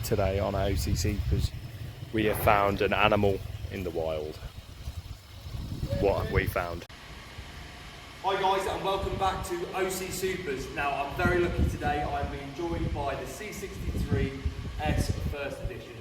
today on OCC because we have found an animal in the wild. What have we found? Hi guys, and welcome back to OC Supers. Now I'm very lucky today. I'm being joined by the C63S First Edition.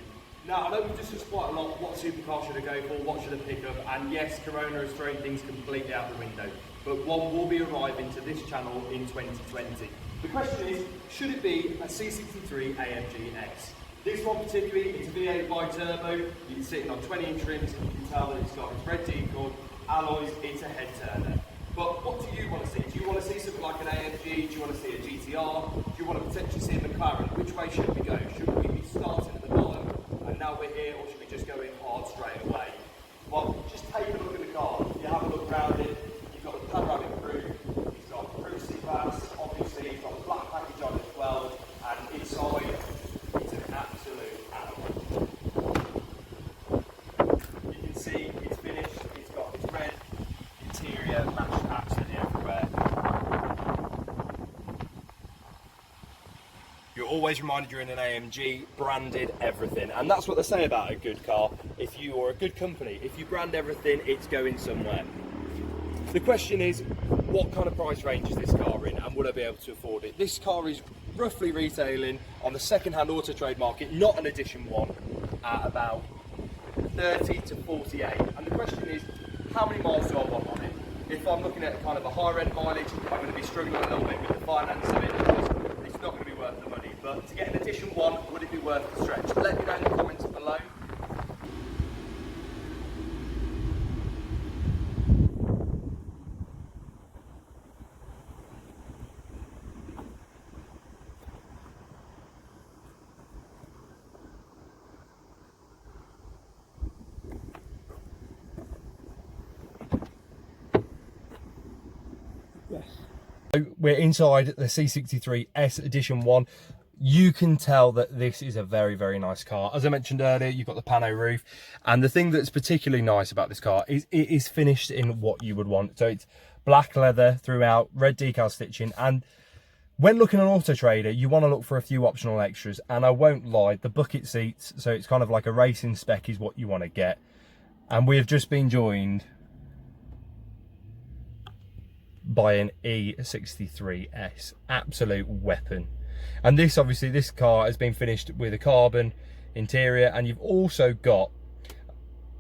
Now I know we've discussed quite a lot, what supercar should I go for, what should I pick up, and yes, Corona has thrown things completely out the window, but one will be arriving to this channel in 2020. The question is, should it be a C63 AMG S? This one particularly, it's a V8 bi-turbo, you can see it on 20-inch rims, you can tell that it's got its red decal, alloys, it's a head turner. But what do you want to see? Do you want to see something like an AMG? Do you want to see a GTR? Do you want to potentially see a McLaren? Which way should we go? Should we be starting at the bottom and now we're here, or should we just go in hard straight away? Well, just take a look at the car. You have a look around it, you've got the panoramic roof, it's got roof seat mats, obviously it's got the black package on it as well, and inside it's an absolute animal. You can see it's finished, it's got its red interior matched absolutely everywhere. You're always reminded you're in an AMG, branded everything, and that's what they say about a good car. If you are a good company, if you brand everything, it's going somewhere. The question is, what kind of price range is this car in, and would I be able to afford it? This car is roughly retailing on the second-hand auto trade market, not an edition one, at about 30 to 48. And the question is, how many miles do I want on it? If I'm looking at kind of a higher end mileage, I'm going to be struggling a little bit with the finance of it because it's not going to be worth the money. But to get an edition one, would it be worth the stretch? Let me know in the comments below. So we're inside the C63S Edition 1. You can tell that this is a very, very nice car. As I mentioned earlier, you've got the pano roof. And the thing that's particularly nice about this car is it is finished in what you would want. So it's black leather throughout, red decal stitching. And when looking on Auto Trader, you want to look for a few optional extras. And I won't lie, the bucket seats, so it's kind of like a racing spec, is what you want to get. And we have just been joined by an E63S, absolute weapon. And this, obviously, this car has been finished with a carbon interior, and you've also got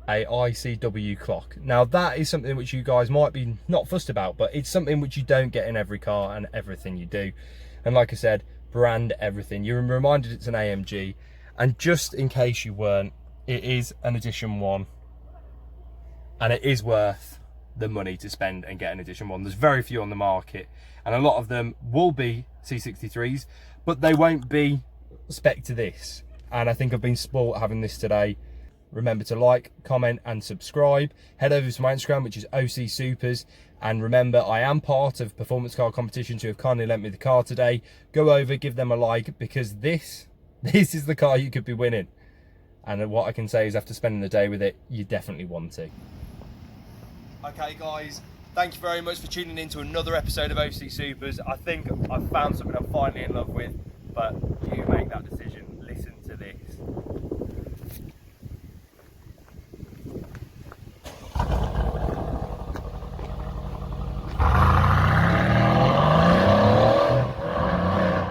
a ICW clock. Now that is something which you guys might be not fussed about, but it's something which you don't get in every car and everything you do. And like I said, brand everything. You're reminded it's an AMG, and just in case you weren't, it is an edition 1, and it is worth the money to spend and get an edition 1. There's very few on the market, and a lot of them will be C63s, but they won't be spec to this. And I think I've been spoilt having this today. Remember to like, comment and subscribe. Head over to my Instagram, which is OC Supers, and remember, I am part of Performance Car Competitions who have kindly lent me the car today. Go over, give them a like, because this is the car you could be winning. And what I can say is, after spending the day with it, you definitely want to. Okay guys, thank you very much for tuning in to another episode of OC Supers. I think I've found something I'm finally in love with, but